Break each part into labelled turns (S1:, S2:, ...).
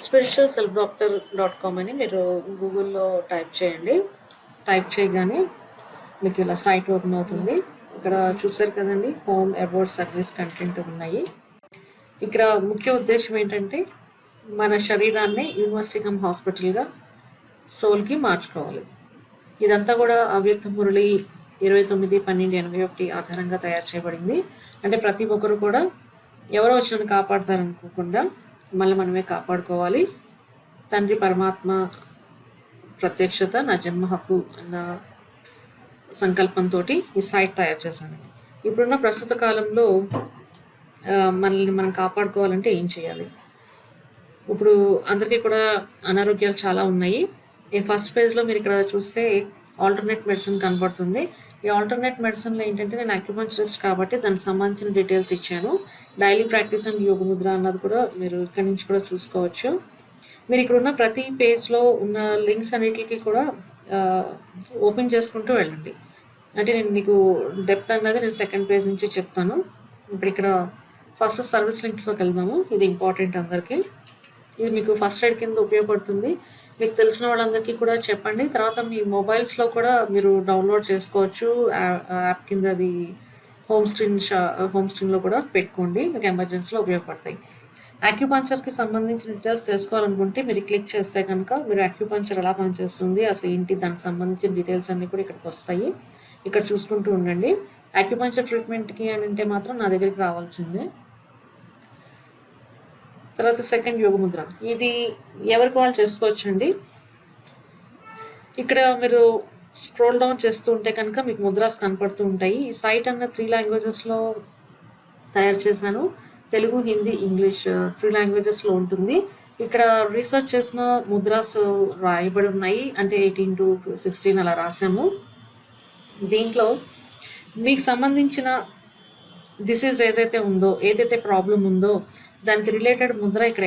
S1: spiritualselfdoctor.com అని మీరు గూగుల్లో టైప్ చేయండి. టైప్ చేయగానే మీకు ఇలా సైట్ ఓపెన్ అవుతుంది. ఇక్కడ చూసారు కదండి, హోమ్, అబౌట్, సర్వీస్, కంటెంట్ ఉన్నాయి. ఇక్కడ ముఖ్య ఉద్దేశం ఏంటంటే మన శరీరాన్ని యూనివర్సిటీ కమ్ హాస్పిటల్గా సోల్కి మార్చుకోవాలి. ఇదంతా కూడా అవ్యక్త మురళి 29/12/81 ఆధారంగా తయారు చేయబడింది. అంటే ప్రతి ఒక్కరు కూడా ఎవరో వచ్చిన కాపాడతారనుకోకుండా మళ్ళీ మనమే కాపాడుకోవాలి. తండ్రి పరమాత్మ ప్రత్యక్షత, నా జన్మ హక్కు అన్న సంకల్పంతో ఈ సైట్ తయారు చేశాను. ఇప్పుడున్న ప్రస్తుత కాలంలో మనల్ని మనం కాపాడుకోవాలంటే ఏం చేయాలి? ఇప్పుడు అందరికీ కూడా అనారోగ్యాలు చాలా ఉన్నాయి. ఈ ఫస్ట్ పేజ్లో మీరు ఇక్కడ చూస్తే ఆల్టర్నేట్ మెడిసిన్ కనబడుతుంది. ఈ ఆల్టర్నేట్ మెడిసిన్లో ఏంటంటే నేను అక్యుపంక్చరిస్ట్ కాబట్టి దానికి సంబంధించిన డీటెయిల్స్ ఇచ్చాను. Daily practice and yoke Mudra అన్నది కూడా మీరు ఇక్కడి నుంచి కూడా చూసుకోవచ్చు. మీరు ఇక్కడ ఉన్న ప్రతి పేజ్లో ఉన్న లింక్స్ అన్నిటికీ కూడా ఓపెన్ చేసుకుంటూ వెళ్ళండి. అంటే నేను మీకు డెప్త్ అన్నది నేను సెకండ్ పేజ్ నుంచి చెప్తాను. ఇప్పుడు ఇక్కడ ఫస్ట్ సర్వీస్ లింక్లోకి వెళ్దాము. ఇది ఇంపార్టెంట్ అందరికీ. ఇది మీకు ఫస్ట్ ఎయిడ్ కింద ఉపయోగపడుతుంది. మీకు తెలిసిన వాళ్ళందరికీ కూడా చెప్పండి. తర్వాత మీ మొబైల్స్లో కూడా మీరు డౌన్లోడ్ చేసుకోవచ్చు. యాప్ కింద అది హోమ్ స్క్రీన్లో కూడా పెట్టుకోండి. మీకు ఎమర్జెన్సీలో ఉపయోగపడతాయి. అక్యుపంక్చర్కి సంబంధించిన డీటెయిల్స్ తెలుసుకోవాలనుకుంటే మీరు క్లిక్ చేస్తే కనుక మీరు అక్యుపంక్చర్ ఎలా పనిచేస్తుంది, అసలు ఏంటి, దానికి సంబంధించిన డీటెయిల్స్ అన్నీ కూడా ఇక్కడికి వస్తాయి. ఇక్కడ చూసుకుంటూ ఉండండి. అక్యుపంక్చర్ ట్రీట్మెంట్కి అని అంటే మాత్రం నా దగ్గరికి రావాల్సిందే. తర్వాత సెకండ్ యోగ ముద్ర, ఇది ఎవరికి వాళ్ళు చేసుకోవచ్చండి. ఇక్కడ మీరు స్క్రోల్ డౌన్ చేస్తూ ఉంటే కనుక మీకు ముద్రాస్ కనపడుతూ ఉంటాయి. ఈ సైట్ అన్న 3 లాంగ్వేజెస్లో తయారు చేశాను. తెలుగు, హిందీ, ఇంగ్లీష్ 3 లాంగ్వేజెస్లో ఉంటుంది. ఇక్కడ రీసెర్చ్ చేసిన ముద్రాస్ రాయబడి ఉన్నాయి. అంటే 18 to 16 అలా రాసాము. దీంట్లో మీకు సంబంధించిన డిసీజ్ ఏదైతే ఉందో, ఏదైతే ప్రాబ్లం ఉందో దానికి రిలేటెడ్ ముద్ర ఇక్కడ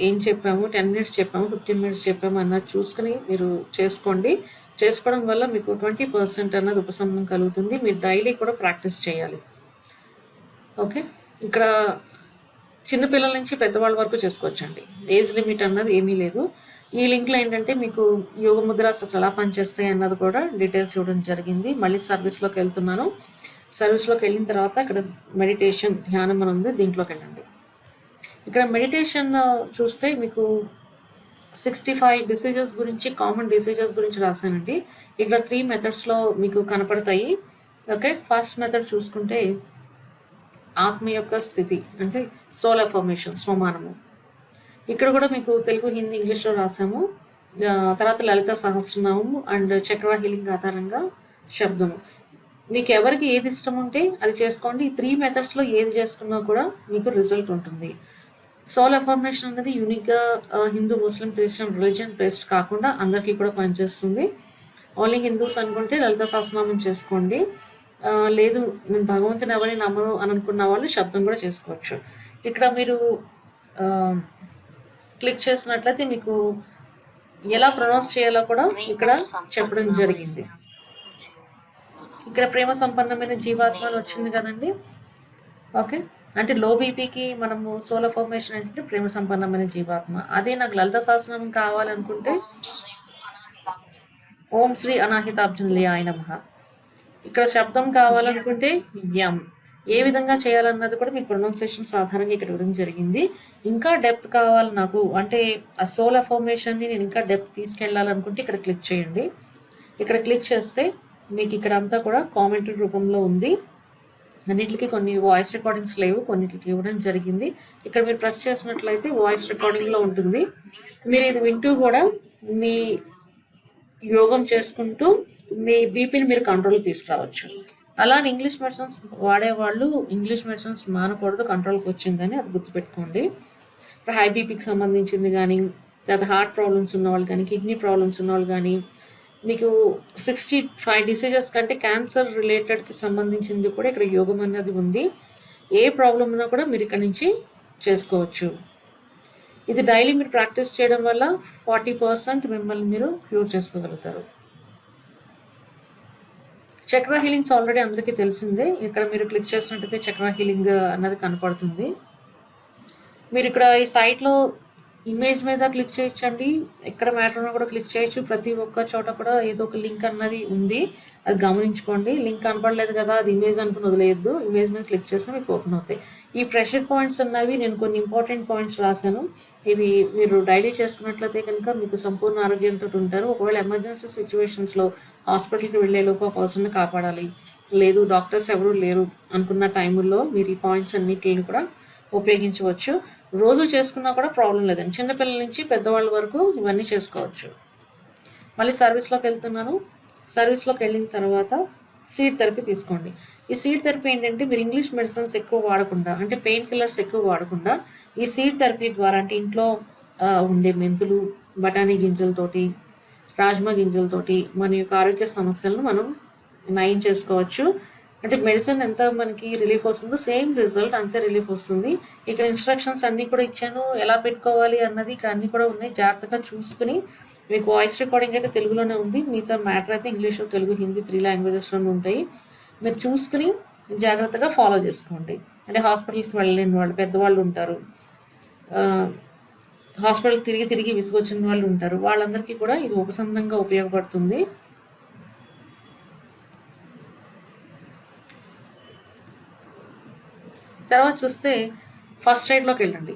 S1: ఏం చెప్పాము, 10 minutes చెప్పాము, 15 minutes చెప్పాము అన్నది చూసుకుని మీరు చేసుకోండి. చేసుకోవడం వల్ల మీకు 20% అన్నది ఉపశమనం కలుగుతుంది. మీరు డైలీ కూడా ప్రాక్టీస్ చేయాలి. ఓకే, ఇక్కడ చిన్నపిల్లల నుంచి పెద్దవాళ్ళ వరకు చేసుకోవచ్చండి. ఏజ్ లిమిట్ అన్నది ఏమీ లేదు. ఈ లింక్లో ఏంటంటే మీకు యోగ ముద్రాస్ అసలు ఎలా పనిచేస్తాయి అన్నది కూడా డీటెయిల్స్ ఇవ్వడం జరిగింది. మళ్ళీ సర్వీస్లోకి వెళ్తున్నాను. సర్వీస్లోకి వెళ్ళిన తర్వాత ఇక్కడ మెడిటేషన్, ధ్యానం అని ఉంది, దీంట్లోకి వెళ్ళండి. ఇక్కడ మెడిటేషన్ చూస్తే మీకు 65 డిసీజెస్ గురించి, కామన్ డిసీజెస్ గురించి రాశానండి. ఇక్కడ 3 మెథడ్స్లో మీకు కనపడతాయి. ఓకే, ఫస్ట్ మెథడ్ చూసుకుంటే ఆత్మ యొక్క స్థితి, అంటే సోల్ అఫర్మేషన్, స్వమానము. ఇక్కడ కూడా మీకు తెలుగు, హిందీ, ఇంగ్లీష్లో రాసాము. తర్వాత లలిత సహస్రనామము అండ్ చక్ర హీలింగ్ ఆధారంగా శబ్దము. మీకు ఎవరికి ఏది ఇష్టం ఉంటే అది చేసుకోండి. ఈ 3 మెథడ్స్లో ఏది చేసుకున్నా కూడా మీకు రిజల్ట్ ఉంటుంది. సోల్ అఫర్మేషన్ అనేది యూనిక్గా హిందూ, ముస్లిం, క్రిస్టియన్ రిలీజియన్ బేస్డ్ కాకుండా అందరికీ కూడా పనిచేస్తుంది. ఓన్లీ హిందూస్ అనుకుంటే లలిత సహస్రనామం చేసుకోండి. లేదు నేను భగవంతుని ఎవరిని నమ్మను అని అనుకున్న వాళ్ళు శబ్దం కూడా చేసుకోవచ్చు. ఇక్కడ మీరు క్లిక్ చేసినట్లయితే మీకు ఎలా ప్రొనౌన్స్ చేయాలో కూడా ఇక్కడ చెప్పడం జరిగింది. ఇక్కడ ప్రేమ సంపన్నమైన జీవాత్మ అని వచ్చింది కదండి. ఓకే, అంటే లో బీపీకి మనము సోల్ అఫర్మేషన్ అంటే ప్రేమ సంపన్నమైన జీవాత్మ. అదే నాకు లలిత సహస్రనామం కావాలనుకుంటే ఓం శ్రీ అనాహితాబ్జున్లియాయ నమః. ఇక్కడ శబ్దం కావాలనుకుంటే యం. ఏ విధంగా చేయాలన్నది కూడా మీకు ప్రొనౌన్సియేషన్స్ ఆధారంగా ఇక్కడ ఇవ్వడం జరిగింది. ఇంకా డెప్త్ కావాలి నాకు అంటే ఆ సోల్ అఫర్మేషన్ని నేను ఇంకా డెప్త్ తీసుకెళ్ళాలనుకుంటే ఇక్కడ క్లిక్ చేయండి. ఇక్కడ క్లిక్ చేస్తే మీకు ఇక్కడ అంతా కూడా కామెంటరీ రూపంలో ఉంది. అన్నిటికీ కొన్ని వాయిస్ రికార్డింగ్స్ లేవు, కొన్నిటికి ఇవ్వడం జరిగింది. ఇక్కడ మీరు ప్రెస్ చేసినట్లయితే వాయిస్ రికార్డింగ్లో ఉంటుంది. మీరు ఇది వింటూ కూడా మీ యోగం చేసుకుంటూ మీ బీపీని మీరు కంట్రోల్ తీసుకురావచ్చు. అలానే ఇంగ్లీష్ మెడిసిన్స్ వాడేవాళ్ళు ఇంగ్లీష్ మెడిసిన్స్ మానకూడదు, కంట్రోల్కి వచ్చిందని అది గుర్తుపెట్టుకోండి. ఇప్పుడు హై బీపీకి సంబంధించింది కానీ, లేదా హార్ట్ ప్రాబ్లమ్స్ ఉన్నవాళ్ళు కానీ, కిడ్నీ ప్రాబ్లమ్స్ ఉన్నవాళ్ళు కానీ, మీకు 65 డిసీజెస్ కంటే క్యాన్సర్ రిలేటెడ్కి సంబంధించింది కూడా ఇక్కడ యోగం అన్నది ఉంది. ఏ ప్రాబ్లం ఉన్నా కూడా మీరు ఇక్కడ నుంచి చేసుకోవచ్చు. ఇది డైలీ మీరు ప్రాక్టీస్ చేయడం వల్ల 40% మిమ్మల్ని మీరు క్యూర్ చేసుకోగలుగుతారు. చక్ర హీలింగ్స్ ఆల్రెడీ అందరికీ తెలిసిందే. ఇక్కడ మీరు క్లిక్ చేసినట్టయితే చక్ర హీలింగ్ అన్నది కనపడుతుంది. మీరు ఇక్కడ ఈ సైట్లో ఇమేజ్ మీద క్లిక్ చేయొచ్చండి. ఎక్కడ మ్యాటర్ ఉన్నా కూడా క్లిక్ చేయొచ్చు. ప్రతి ఒక్క చోట కూడా ఏదో ఒక లింక్ అన్నది ఉంది. అది గమనించుకోండి. లింక్ కనపడలేదు కదా! అది ఇమేజ్ అనుకుని వదిలేయొద్దు. ఇమేజ్ మీద క్లిక్ చేసినా మీకు ఓపెన్ అవుతాయి. ఈ ప్రెషర్ పాయింట్స్ అన్నవి నేను కొన్ని ఇంపార్టెంట్ పాయింట్స్ రాశాను. ఇవి మీరు డైలీ చేసుకున్నట్లయితే కనుక మీకు సంపూర్ణ ఆరోగ్యంతో ఉంటారు. ఒకవేళ ఎమర్జెన్సీ సిట్యుయేషన్స్‌లో హాస్పిటల్‌కి వెళ్ళేలోపు ఆ పర్సన్‌ని కాపాడాలి. లేదు డాక్టర్స్ ఎవరు లేరు అనుకున్న టైముల్లో మీరు ఈ పాయింట్స్ అన్నిటిని కూడా ఉపయోగించవచ్చు. రోజు చేసుకున్నా కూడా ప్రాబ్లం లేదండి. చిన్నపిల్లల నుంచి పెద్దవాళ్ళ వరకు ఇవన్నీ చేసుకోవచ్చు. మళ్ళీ సర్వీస్‌లోకి వెళ్తున్నాను. సర్వీస్‌లోకి వెళ్ళిన తర్వాత సీడ్ థెరపీ తీసుకోండి. ఈ సీడ్ థెరపీ ఏంటంటే మీరు ఇంగ్లీష్ మెడిసిన్స్ ఎక్కువ వాడకుండా అంటే పెయిన్ కిల్లర్స్ ఎక్కువ వాడకుండా ఈ సీడ్ థెరపీ ద్వారా అంటే ఇంట్లో ఉండే మెంతులు, బఠానీ గింజలతోటి, రాజ్మా గింజలతోటి మన యొక్క ఆరోగ్య సమస్యలను మనం నయం చేసుకోవచ్చు. అంటే మెడిసిన్ ఎంత మనకి రిలీఫ్ వస్తుందో సేమ్ రిజల్ట్ అంతే రిలీఫ్ వస్తుంది. ఇక్కడ ఇన్స్ట్రక్షన్స్ అన్నీ కూడా ఇచ్చాను. ఎలా పెట్టుకోవాలి అన్నది ఇక్కడ అన్నీ కూడా ఉన్నాయి. జాగ్రత్తగా చూసుకుని మీకు వాయిస్ రికార్డింగ్ అయితే తెలుగులోనే ఉంది. మిగతా మ్యాటర్ అయితే ఇంగ్లీషు, తెలుగు, హిందీ 3 లాంగ్వేజెస్‌లోనే ఉంటాయి. మీరు చూసుకుని జాగ్రత్తగా ఫాలో చేసుకోండి. అంటే హాస్పిటల్స్‌కి వెళ్ళలేని వాళ్ళు, పెద్దవాళ్ళు ఉంటారు. హాస్పిటల్ తిరిగి తిరిగి విసుగొచ్చిన వాళ్ళు ఉంటారు. వాళ్ళందరికీ కూడా ఇది ఉపశమనంగా ఉపయోగపడుతుంది. తర్వాత చూస్తే ఫస్ట్ ఎయిడ్‌లోకి వెళ్ళండి.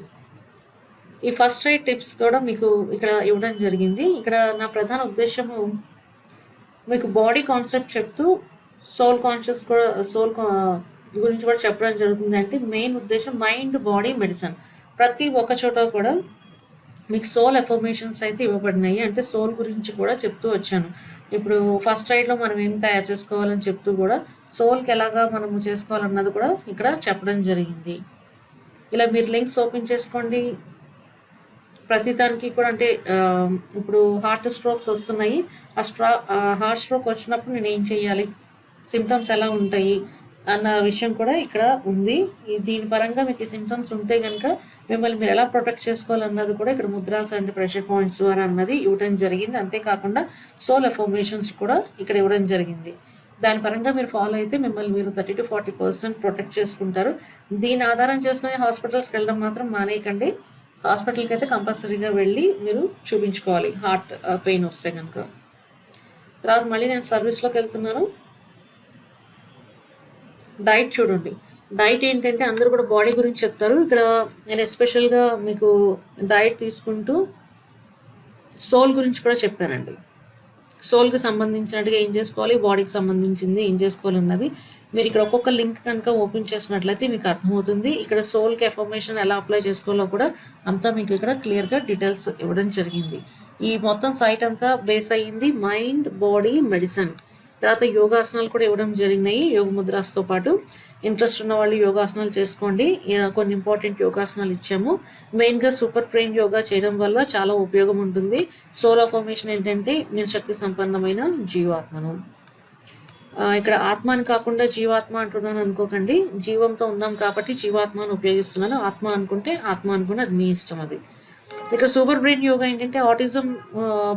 S1: ఈ ఫస్ట్ ఎయిడ్ టిప్స్ కూడా మీకు ఇక్కడ ఇవ్వడం జరిగింది. ఇక్కడ నా ప్రధాన ఉద్దేశము మీకు బాడీ కాన్సెప్ట్ చెప్తూ సోల్ కాన్షియస్ కూడా గురించి కూడా చెప్పడం జరుగుతుంది. అంటే మెయిన్ ఉద్దేశం మైండ్, బాడీ, మెడిసిన్ ప్రతి ఒక్క చోట కూడా మీకు సోల్ ఎఫర్మేషన్స్ అయితే ఇవ్వబడినాయి. అంటే సోల్ గురించి కూడా చెప్తూ వచ్చాను. ఇప్పుడు ఫస్ట్ ఎయిడ్‌లో మనం ఏం తయారు చేసుకోవాలని చెప్తూ కూడా సోల్‌కి ఎలాగా మనము చేసుకోవాలన్నది కూడా ఇక్కడ చెప్పడం జరిగింది. ఇలా మీరు లింక్స్ ఓపెన్ చేసుకోండి. ప్రతి దానికి కూడా అంటే ఇప్పుడు హార్ట్ స్ట్రోక్స్ వస్తున్నాయి. హార్ట్ స్ట్రోక్ వచ్చినప్పుడు నేను ఏం చేయాలి? సిమ్టమ్స్ ఎలా ఉంటాయి? అన్న విషయం కూడా ఇక్కడ ఉంది. దీని పరంగా మీకు ఈ సిమ్టమ్స్ ఉంటే గనుక మిమ్మల్ని మీరు ఎలా ప్రొటెక్ట్ చేసుకోవాలన్నది కూడా ఇక్కడ ముద్రాస్ అండ్ ప్రెషర్ పాయింట్స్ ద్వారా అన్నది ఇవ్వడం జరిగింది. అంతేకాకుండా సోల్ ఎఫర్మేషన్స్ కూడా ఇక్కడ ఇవ్వడం జరిగింది. దాని పరంగా మీరు ఫాలో అయితే మిమ్మల్ని మీరు 30-40% ప్రొటెక్ట్ చేసుకుంటారు. దీని ఆధారం చేసుకుని హాస్పిటల్స్‌కి వెళ్ళడం మాత్రం మానేయకండి. హాస్పిటల్‌కి అయితే కంపల్సరీగా వెళ్ళి మీరు చూపించుకోవాలి హార్ట్ పెయిన్ వస్తే కనుక. తర్వాత మళ్ళీ నేను సర్వీస్‌లోకి వెళ్తున్నాను. డైట్ చూడండి. డైట్ ఏంటంటే అందరూ కూడా బాడీ గురించి చెప్తారు. ఇక్కడ నేను ఎస్పెషల్‌గా మీకు డైట్ తీసుకుంటూ సోల్ గురించి కూడా చెప్పానండి. సోల్‌కి సంబంధించినట్టుగా ఏం చేసుకోవాలి, బాడీకి సంబంధించింది ఏం చేసుకోవాలన్నది మీరు ఇక్కడ ఒక్కొక్క లింక్ కనుక ఓపెన్ చేసినట్లయితే మీకు అర్థమవుతుంది. ఇక్కడ సోల్‌కి ఎఫర్మేషన్ ఎలా అప్లై చేసుకోవాలో కూడా అంతా మీకు ఇక్కడ క్లియర్‌గా డీటెయిల్స్ ఇవ్వడం జరిగింది. ఈ మొత్తం సైట్ అంతా బేస్ అయ్యింది మైండ్, బాడీ, మెడిసిన్. తర్వాత యోగాసనాలు కూడా ఇవ్వడం జరిగినాయి. యోగ ముద్రాస్తో పాటు ఇంట్రెస్ట్ ఉన్న వాళ్ళు యోగాసనాలు చేసుకోండి. కొన్ని ఇంపార్టెంట్ యోగాసనాలు ఇచ్చాము. మెయిన్గా సూపర్ బ్రెయిన్ యోగా చేయడం వల్ల చాలా ఉపయోగం ఉంటుంది. సోల్ ఫార్మేషన్ ఏంటంటే నేను శక్తి సంపన్నమైన జీవాత్మను. ఇక్కడ ఆత్మ అని కాకుండా జీవాత్మ అంటున్నాను అనుకోకండి. జీవంతో ఉన్నాం కాబట్టి జీవాత్మ అని ఉపయోగిస్తున్నాను. ఆత్మ అనుకుంటే ఆత్మ అనుకుని అది మీ ఇష్టం. అది ఇక్కడ సూపర్ బ్రెయిన్ యోగా ఏంటంటే ఆటిజం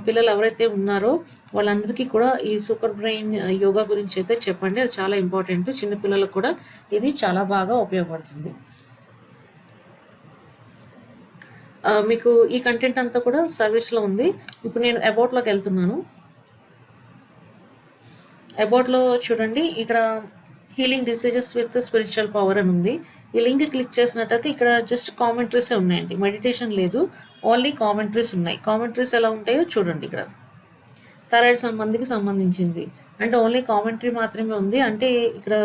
S1: పిల్లలు ఎవరైతే ఉన్నారో వాళ్ళందరికీ కూడా ఈ సూపర్ బ్రెయిన్ యోగా గురించి అయితే చెప్పండి. అది చాలా ఇంపార్టెంట్. చిన్నపిల్లలకు కూడా ఇది చాలా బాగా ఉపయోగపడుతుంది. మీకు ఈ కంటెంట్ అంతా కూడా సర్వీస్లో ఉంది. ఇప్పుడు నేను అబౌట్లోకి వెళ్తున్నాను. అబౌట్లో చూడండి, ఇక్కడ healing diseases with spiritual power అని ఉంది. ఈ లింక్ క్లిక్ చేసినట్టయితే ఇక్కడ జస్ట్ కామెంటరీసే ఉన్నాయండి. మెడిటేషన్ లేదు, ఓన్లీ కామెంటరీస్ ఉన్నాయి. కామెంటరీస్ ఎలా ఉంటాయో చూడండి. ఇక్కడ థైరాయిడ్ సంబంధించింది అంటే ఓన్లీ కామెంటరీ మాత్రమే ఉంది. అంటే ఇక్కడ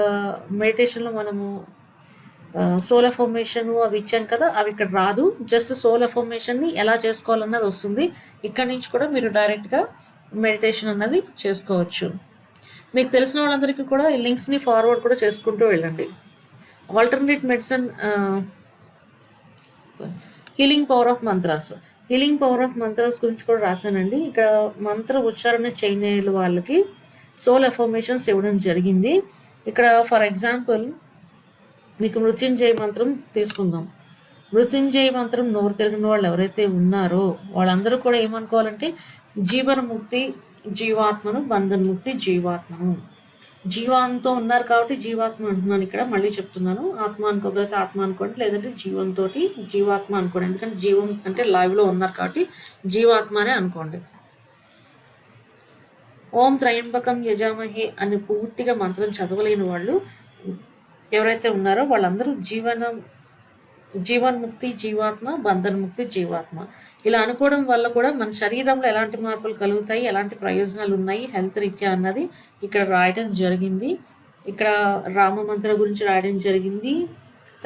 S1: మెడిటేషన్లో మనము సోల్ ఎఫర్మేషన్ అవి ఇచ్చాం కదా, అవి ఇక్కడ రాదు. జస్ట్ సోల్ ఎఫర్మేషన్ని ఎలా చేసుకోవాలన్నది వస్తుంది. ఇక్కడ నుంచి కూడా మీరు డైరెక్ట్గా మెడిటేషన్ అన్నది చేసుకోవచ్చు. మీకు తెలిసిన వాళ్ళందరికీ కూడా ఈ లింక్స్ని ఫార్వర్డ్ కూడా చేసుకుంటూ వెళ్ళండి. Alternate medicine healing power of mantras. Healing power of mantras గురించి కూడా రాశానండి. ఇక్కడ మంత్ర ఉచ్చారణ చేయని వాళ్ళకి సోల్ ఎఫర్మేషన్స్ ఇవ్వడం జరిగింది. ఇక్కడ ఫర్ ఎగ్జాంపుల్ మీకు మృత్యుంజయ మంత్రం తీసుకుందాం. మృత్యుంజయ మంత్రం నోరు తిరిగిన వాళ్ళు ఎవరైతే ఉన్నారో వాళ్ళందరూ కూడా ఏమనుకోవాలంటే జీవన్ముక్తి జీవాత్మను, బంధన్ముక్తి జీవాత్మను. జీవంతో ఉన్నారు కాబట్టి జీవాత్మ అంటున్నాను ఇక్కడ. మళ్ళీ చెప్తున్నాను. ఆత్మ అనుకోగలిగితే ఆత్మ అనుకోండి, లేదంటే జీవంతో జీవాత్మ అనుకోండి. ఎందుకంటే జీవం అంటే లైవ్లో ఉన్నారు కాబట్టి జీవాత్మ అనే అనుకోండి. ఓం త్రయంబకం యజామహే అని పూర్తిగా మంత్రం చదవలేని వాళ్ళు ఎవరైతే ఉన్నారో వాళ్ళందరూ జీవన్ముక్తి జీవాత్మ, బంధన్ముక్తి జీవాత్మ ఇలా అనుకోవడం వల్ల కూడా మన శరీరంలో ఎలాంటి మార్పులు కలుగుతాయి, ఎలాంటి ప్రయోజనాలు ఉన్నాయి హెల్త్ రీత్యా అన్నది ఇక్కడ రాయడం జరిగింది. ఇక్కడ రామ మంత్రం గురించి రాయడం జరిగింది.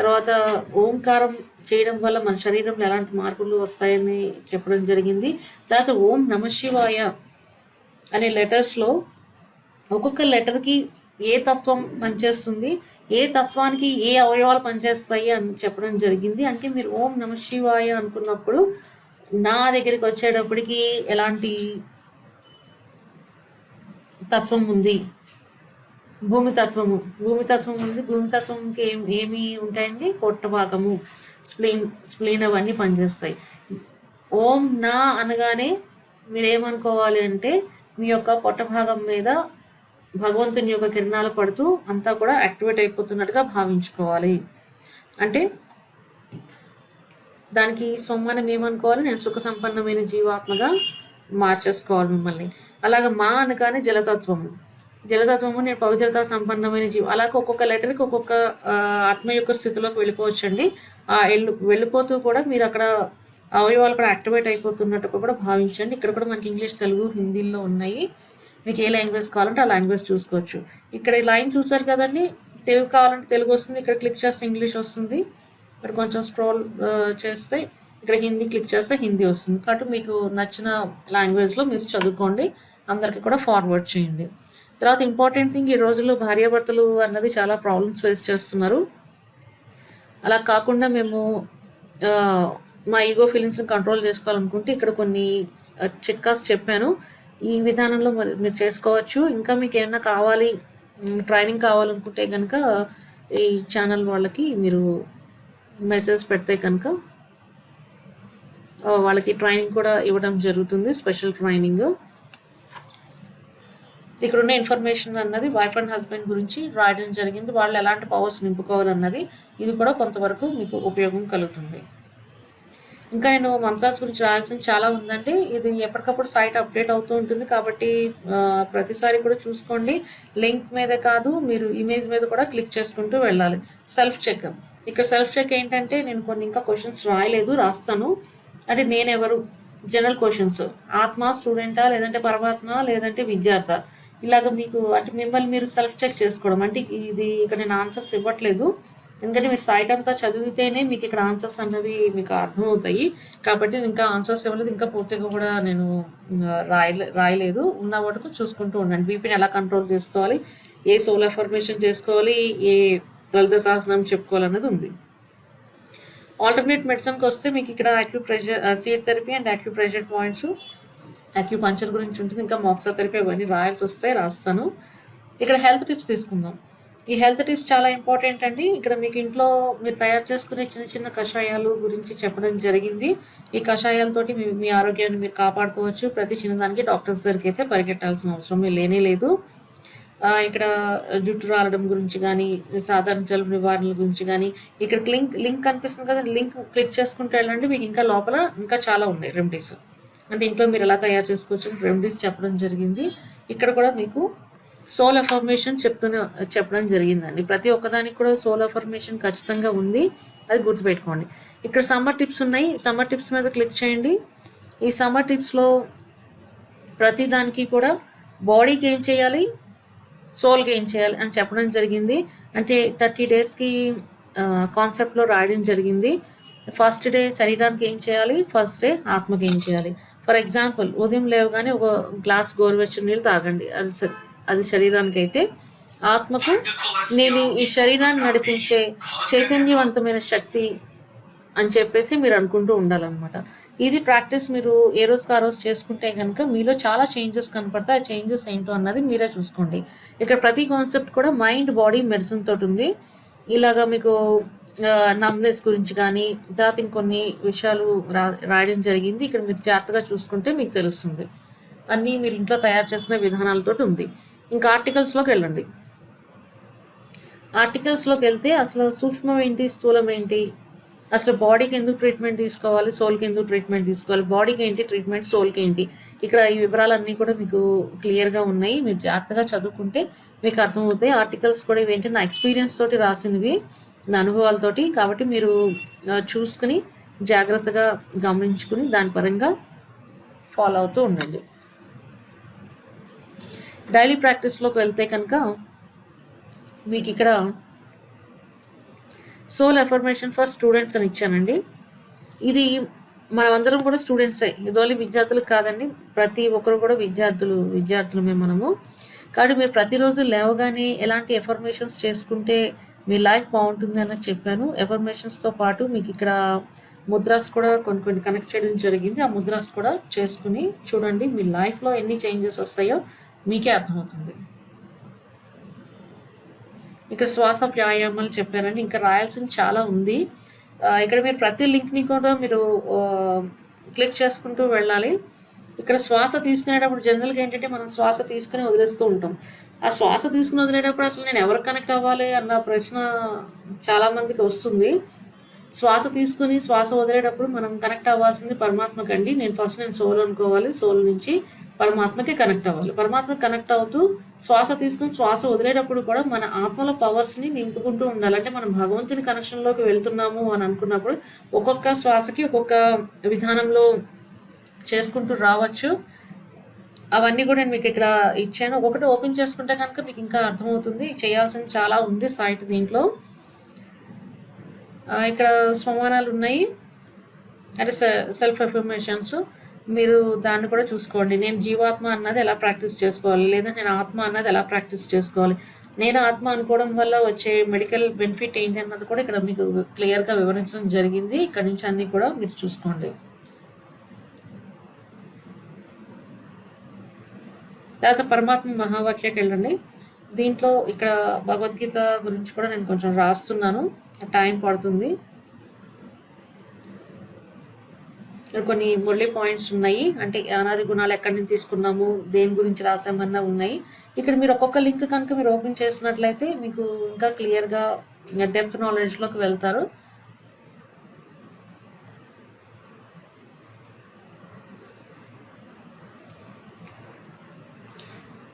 S1: తర్వాత ఓంకారం చేయడం వల్ల మన శరీరంలో ఎలాంటి మార్పులు వస్తాయని చెప్పడం జరిగింది. తర్వాత ఓం నమ శివాయ అనే లెటర్స్లో ఒక్కొక్క లెటర్కి ఏ తత్వం పనిచేస్తుంది, ఏ తత్వానికి ఏ అవయవాలు పనిచేస్తాయి అని చెప్పడం జరిగింది. అంటే మీరు ఓం నమ శివాయ అనుకున్నప్పుడు నా దగ్గరికి వచ్చేటప్పటికి ఎలాంటి తత్వం ఉంది, భూమి తత్వం ఉంది. భూమి తత్వంకి ఏమి ఉంటాయండి, పొట్ట భాగము, స్ప్లీన్ అవన్నీ పనిచేస్తాయి. ఓం నా అనగానే మీరేమనుకోవాలి అంటే మీ యొక్క పొట్ట భాగం మీద భగవంతుని యొక్క కిరణాలు పడుతూ అంతా కూడా యాక్టివేట్ అయిపోతున్నట్టుగా భావించుకోవాలి. అంటే దానికి సొమ్మానం ఏమనుకోవాలి, నేను సుఖ సంపన్నమైన జీవాత్మగా మార్చేసుకోవాలి మిమ్మల్ని. అలాగే మా అనగానే జలతత్వము నేను పవిత్రత సంపన్నమైన అలాగే ఒక్కొక్క లెటర్కి ఒక్కొక్క ఆత్మ యొక్క స్థితిలోకి వెళ్ళిపోవచ్చండి. వెళ్ళిపోతూ కూడా మీరు అక్కడ అవయవాలు కూడా యాక్టివేట్ అయిపోతున్నట్టు కూడా భావించండి. ఇక్కడ కూడా మనకి ఇంగ్లీష్, తెలుగు, హిందీలో ఉన్నాయి. మీకు ఏ లాంగ్వేజ్ కావాలంటే ఆ లాంగ్వేజ్ చూసుకోవచ్చు. ఇక్కడ ఈ లైన్ చూసారు కదండి, తెలుగు కావాలంటే తెలుగు వస్తుంది, ఇక్కడ క్లిక్ చేస్తే ఇంగ్లీష్ వస్తుంది. ఇక్కడ కొంచెం స్క్రోల్ చేస్తే ఇక్కడ హిందీ క్లిక్ చేస్తే హిందీ వస్తుంది. కాబట్టి మీకు నచ్చిన లాంగ్వేజ్లో మీరు చదువుకోండి, అందరికీ కూడా ఫార్వర్డ్ చేయండి. తర్వాత ఇంపార్టెంట్ థింగ్, ఈ రోజుల్లో భార్యాభర్తలు అన్నది చాలా ప్రాబ్లమ్స్ ఫేస్ చేస్తున్నారు. అలా కాకుండా మేము మా ఈగో ఫీలింగ్స్ని కంట్రోల్ చేసుకోవాలనుకుంటే ఇక్కడ కొన్ని చిట్కాస్ చెప్పాను. ఈ విధానంలో మీరు చేసుకోవచ్చు. ఇంకా మీకు ఏమైనా కావాలి, ట్రైనింగ్ కావాలనుకుంటే కనుక ఈ ఛానల్ వాళ్ళకి మీరు మెసేజ్ పెడితే కనుక వాళ్ళకి ట్రైనింగ్ కూడా ఇవ్వడం జరుగుతుంది, స్పెషల్ ట్రైనింగ్. ఇక్కడ ఉన్న ఇన్ఫర్మేషన్ అన్నది వైఫ్ అండ్ హస్బెండ్ గురించి రాయడం జరిగింది. వాళ్ళు ఎలాంటి పవర్స్ నింపుకోవాలన్నది ఇది కూడా కొంతవరకు మీకు ఉపయోగం కలుగుతుంది. ఇంకా నేను మంత్రాస్ గురించి రాయాల్సింది చాలా ఉందండి. ఇది ఎప్పటికప్పుడు సైట్ అప్డేట్ అవుతూ ఉంటుంది కాబట్టి ప్రతిసారి కూడా చూసుకోండి. లింక్ మీద కాదు, మీరు ఇమేజ్ మీద కూడా క్లిక్ చేసుకుంటూ వెళ్ళాలి. సెల్ఫ్ చెక్, ఇక్కడ సెల్ఫ్ చెక్ ఏంటంటే నేను కొన్ని ఇంకా క్వశ్చన్స్ రాస్తాను. అంటే నేనెవరు, జనరల్ క్వశ్చన్స్, ఆత్మ, స్టూడెంటా, లేదంటే పరమాత్మ, లేదంటే విద్యార్థి, ఇలాగ మీకు అంటే మిమ్మల్ని మీరు సెల్ఫ్ చెక్ చేసుకోవడం. అంటే ఇది ఇక్కడ నేను ఆన్సర్స్ ఇవ్వట్లేదు, ఎందుకంటే మీరు సైట్ అంతా చదివితేనే మీకు ఇక్కడ ఆన్సర్స్ అన్నవి మీకు అర్థమవుతాయి. కాబట్టి నేను ఇంకా ఆన్సర్స్ ఇవ్వలేదు, ఇంకా పూర్తిగా కూడా నేను రాయలేదు. ఉన్న వాటికి చూసుకుంటూ ఉండండి. బీపీని ఎలా కంట్రోల్ చేసుకోవాలి, ఏ సోల్ అఫర్మేషన్ చేసుకోవాలి, ఏ లలిత సహస్రనామం చెప్పుకోవాలన్నది ఉంది. ఆల్టర్నేట్ మెడిసిన్కి వస్తే మీకు ఇక్కడ యాక్యూప్రెషర్, సీడ్ థెరపీ అండ్ యాక్యూప్రెషర్ పాయింట్స్, యాక్యూపంచర్ గురించి ఉంటుంది. ఇంకా మోక్సా థెరపీ అవన్నీ రాయాల్సి వస్తే రాస్తాను. ఇక్కడ హెల్త్ టిప్స్ తీసుకుందాం. ఈ హెల్త్ టిప్స్ చాలా ఇంపార్టెంట్ అండి. ఇక్కడ మీకు ఇంట్లో మీరు తయారు చేసుకునే చిన్న చిన్న కషాయాలు గురించి చెప్పడం జరిగింది. ఈ కషాయాలతోటి మీ ఆరోగ్యాన్ని మీరు కాపాడుకోవచ్చు. ప్రతి చిన్నదానికి డాక్టర్స్ దగ్గరికి అయితే పరిగెట్టాల్సిన అవసరం లేదు. ఇక్కడ జుట్టు రాలడం గురించి కానీ, సాధారణ జలుబు నివారణల గురించి కానీ, ఇక్కడ లింక్ కనిపిస్తుంది కదా, లింక్ క్లిక్ చేసుకుంటూ వెళ్ళండి. మీకు ఇంకా లోపల ఇంకా చాలా ఉన్నాయి రెమెడీస్. అంటే ఇంట్లో మీరు ఎలా తయారు చేసుకోవచ్చు రెమెడీస్ చెప్పడం జరిగింది. ఇక్కడ కూడా మీకు సోల్ అఫర్మేషన్ చెప్పడం జరిగిందండి. ప్రతి ఒక్కదానికి కూడా సోల్ అఫర్మేషన్ ఖచ్చితంగా ఉంది, అది గుర్తుపెట్టుకోండి. ఇక్కడ సమ్మర్ టిప్స్ ఉన్నాయి, సమ్మర్ టిప్స్ మీద క్లిక్ చేయండి. ఈ సమ్మర్ టిప్స్లో ప్రతి దానికి కూడా బాడీకి ఏం చేయాలి, సోల్కి ఏం చేయాలి అని చెప్పడం జరిగింది. అంటే 30 డేస్కి కాన్సెప్ట్లో రాయడం జరిగింది. ఫస్ట్ డే శరీరానికి ఏం చేయాలి, ఫస్ట్ డే ఆత్మకి ఏం చేయాలి. ఫర్ ఎగ్జాంపుల్, ఉదయం లేవగానే ఒక గ్లాస్ గోరువెచ్చని నీళ్ళు తాగండి, అది శరీరానికి అయితే. ఆత్మకు నేను ఈ శరీరాన్ని నడిపించే చైతన్యవంతమైన శక్తి అని చెప్పేసి మీరు అనుకుంటూ ఉండాలన్నమాట. ఇది ప్రాక్టీస్ మీరు ఏ రోజుకి ఆ రోజు చేసుకుంటే కనుక మీలో చాలా చేంజెస్ కనపడతాయి. ఆ చేంజెస్ ఏంటో అన్నది మీరే చూసుకోండి. ఇక్కడ ప్రతి కాన్సెప్ట్ కూడా మైండ్, బాడీ, మెడిసిన్ తోటి ఉంది. ఇలాగా మీకు నమ్నెస్ గురించి కానీ తర్వాత ఇంకొన్ని విషయాలు రాయడం జరిగింది. ఇక్కడ మీరు జాగ్రత్తగా చూసుకుంటే మీకు తెలుస్తుంది. అన్నీ మీరు ఇంట్లో తయారు చేసిన విధానాలతో ఉంది. ఇంకా ఆర్టికల్స్లోకి వెళ్ళండి. ఆర్టికల్స్లోకి వెళ్తే అసలు సూక్ష్మం ఏంటి, స్థూలం ఏంటి, అసలు బాడీకి ఎందుకు ట్రీట్మెంట్ తీసుకోవాలి, సోల్కి ఎందుకు ట్రీట్మెంట్ తీసుకోవాలి, బాడీకి ఏంటి ట్రీట్మెంట్, సోల్కి ఏంటి, ఇక్కడ ఈ వివరాలన్నీ కూడా మీకు క్లియర్గా ఉన్నాయి. మీరు జాగ్రత్తగా చదువుకుంటే మీకు అర్థమవుతాయి. ఆర్టికల్స్ కూడా ఇవేంటి నా ఎక్స్పీరియన్స్ తోటి రాసినవి, నా అనుభవాలతోటి. కాబట్టి మీరు చూసుకుని జాగ్రత్తగా గమనించుకుని దాని పరంగా ఫాలో అవుతూ ఉండండి. డైలీ ప్రాక్టీస్లోకి వెళ్తే కనుక మీకు ఇక్కడ సోల్ ఎఫర్మేషన్ ఫర్ స్టూడెంట్స్ అని ఇచ్చానండి. ఇది మనమందరం కూడా స్టూడెంట్సే, ఇదోలి విద్యార్థులకు కాదండి, ప్రతి ఒక్కరు కూడా విద్యార్థులమే మనము. కాబట్టి మీరు ప్రతిరోజు లేవగానే ఎలాంటి ఎఫర్మేషన్స్ చేసుకుంటే మీ లైఫ్ బాగుంటుంది అన్నది చెప్పాను. ఎఫర్మేషన్స్తో పాటు మీకు ఇక్కడ ముద్రాస్ కూడా కొన్ని కనెక్ట్ చేయడం జరిగింది. ఆ ముద్రాస్ కూడా చేసుకుని చూడండి, మీ లైఫ్లో ఎన్ని చేంజెస్ వస్తాయో మీకే అర్థమవుతుంది. ఇక్కడ శ్వాస వ్యాయామాలు చెప్పారండి, ఇంకా రాయాల్సింది చాలా ఉంది. ఇక్కడ మీరు ప్రతి లింక్ని కూడా మీరు క్లిక్ చేసుకుంటూ వెళ్ళాలి. ఇక్కడ శ్వాస తీసుకునేటప్పుడు జనరల్గా ఏంటంటే మనం శ్వాస తీసుకుని వదిలేస్తూ ఉంటాం. ఆ శ్వాస తీసుకుని వదిలేటప్పుడు అసలు నేను ఎవరికి కనెక్ట్ అవ్వాలి అన్న ప్రశ్న చాలామందికి వస్తుంది. శ్వాస తీసుకుని శ్వాస వదిలేటప్పుడు మనం కనెక్ట్ అవ్వాల్సింది పరమాత్మకండి. నేను సోల్ అనుకోవాలి, సోల్ నుంచి పరమాత్మకి కనెక్ట్ అవ్వాలి. పరమాత్మకి కనెక్ట్ అవుతూ శ్వాస తీసుకుని శ్వాస వదిలేటప్పుడు కూడా మన ఆత్మల పవర్స్ని నింపుకుంటూ ఉండాలి. అంటే మనం భగవంతుని కనెక్షన్లోకి వెళ్తున్నాము అని అనుకున్నప్పుడు ఒక్కొక్క శ్వాసకి ఒక్కొక్క విధానంలో చేసుకుంటూ రావచ్చు. అవన్నీ కూడా నేను మీకు ఇక్కడ ఇచ్చాను. ఒక్కొక్కటి ఓపెన్ చేసుకుంటే కనుక మీకు ఇంకా అర్థమవుతుంది. చేయాల్సింది చాలా ఉంది సైట్ దీంట్లో. ఇక్కడ స్వమానాలు ఉన్నాయి, అంటే సెల్ఫ్ ఎఫర్మేషన్స్. మీరు దాన్ని కూడా చూసుకోండి. నేను జీవాత్మ అన్నది ఎలా ప్రాక్టీస్ చేసుకోవాలి, లేదా నేను ఆత్మ అన్నది ఎలా ప్రాక్టీస్ చేసుకోవాలి, నేను ఆత్మ అనుకోవడం వల్ల వచ్చే మెడికల్ బెనిఫిట్ ఏంటి అన్నది కూడా ఇక్కడ మీకు క్లియర్గా వివరించడం జరిగింది. ఇక్కడ నుంచి అన్నీ కూడా మీరు చూసుకోండి. తర్వాత పరమాత్మ మహావాక్యకి వెళ్ళండి. దీంట్లో ఇక్కడ భగవద్గీత గురించి కూడా నేను కొంచెం రాస్తున్నాను, టైం పడుతుంది. ఇక్కడ కొన్ని మురళి పాయింట్స్ ఉన్నాయి, అంటే అనాది గుణాలు ఎక్కడి నుంచి తీసుకున్నాము, దేని గురించి రాసామన్నా ఉన్నాయి. ఇక్కడ మీరు ఒక్కొక్క లింక్ కనుక మీరు ఓపెన్ చేసినట్లయితే మీకు ఇంకా క్లియర్గా డెప్త్ నాలెడ్జ్లోకి వెళ్తారు.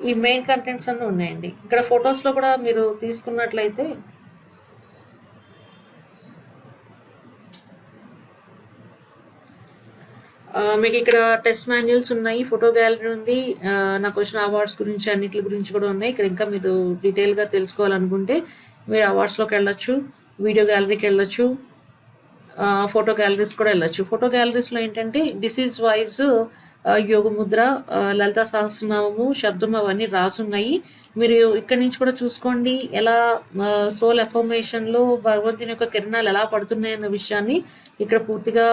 S1: ఈ మెయిన్ కంటెంట్స్ అన్నీ ఉన్నాయండి. ఇక్కడ ఫొటోస్లో కూడా మీరు తీసుకున్నట్లయితే మీకు ఇక్కడ టెస్ట్ మాన్యువల్స్ ఉన్నాయి, ఫోటో గ్యాలరీ ఉంది, నాకు వచ్చిన అవార్డ్స్ గురించి అన్నిటి గురించి కూడా ఉన్నాయి. ఇక్కడ ఇంకా మీరు డీటెయిల్గా తెలుసుకోవాలనుకుంటే మీరు అవార్డ్స్లోకి వెళ్ళొచ్చు, వీడియో గ్యాలరీకి వెళ్ళొచ్చు, ఫోటో గ్యాలరీస్ కూడా వెళ్ళొచ్చు. ఫోటో గ్యాలరీస్లో ఏంటంటే డిసీజ్ వైజ్ యోగముద్ర, లలితా సహస్రనామము, శబ్దం అవన్నీ రాసున్నాయి. మీరు ఇక్కడి నుంచి కూడా చూసుకోండి ఎలా సోల్ ఎఫర్మేషన్లో భగవంతుని యొక్క కిరణాలు ఎలా పడుతున్నాయి అన్న విషయాన్ని ఇక్కడ పూర్తిగా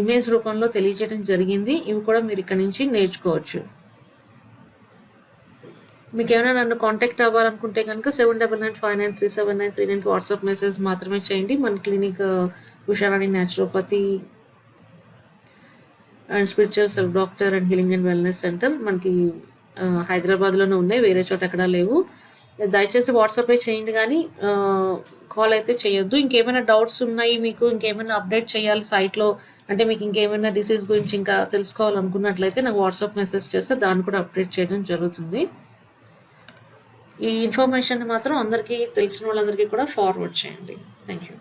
S1: ఇమేజ్ రూపంలో తెలియజేయడం జరిగింది. ఇవి కూడా మీరు ఇక్కడ నుంచి నేర్చుకోవచ్చు. మీకు ఏమైనా నన్ను కాంటాక్ట్ అవ్వాలనుకుంటే కనుక 7995937939 వాట్సాప్ మెసేజ్ మాత్రమే చేయండి. మన clinic Usharani naturopathy and spiritual self doctor and healing and wellness centre మనకి హైదరాబాద్లోనే ఉన్నాయి, వేరే చోట ఎక్కడా లేవు. దయచేసి వాట్సాపే చేయండి, కానీ కాల్ అయితే చేయొద్దు. ఇంకేమైనా డౌట్స్ ఉన్నాయి మీకు, ఇంకేమైనా అప్డేట్ చేయాలి సైట్లో, అంటే మీకు ఇంకేమైనా డిసీజ్ గురించి ఇంకా తెలుసుకోవాలనుకున్నట్లయితే నాకు వాట్సాప్ మెసేజ్ చేస్తే దాన్ని కూడా అప్డేట్ చేయడం జరుగుతుంది. ఈ ఇన్ఫర్మేషన్ మాత్రం అందరికీ తెలిసిన వాళ్ళందరికీ కూడా ఫార్వర్డ్ చేయండి. Thank you.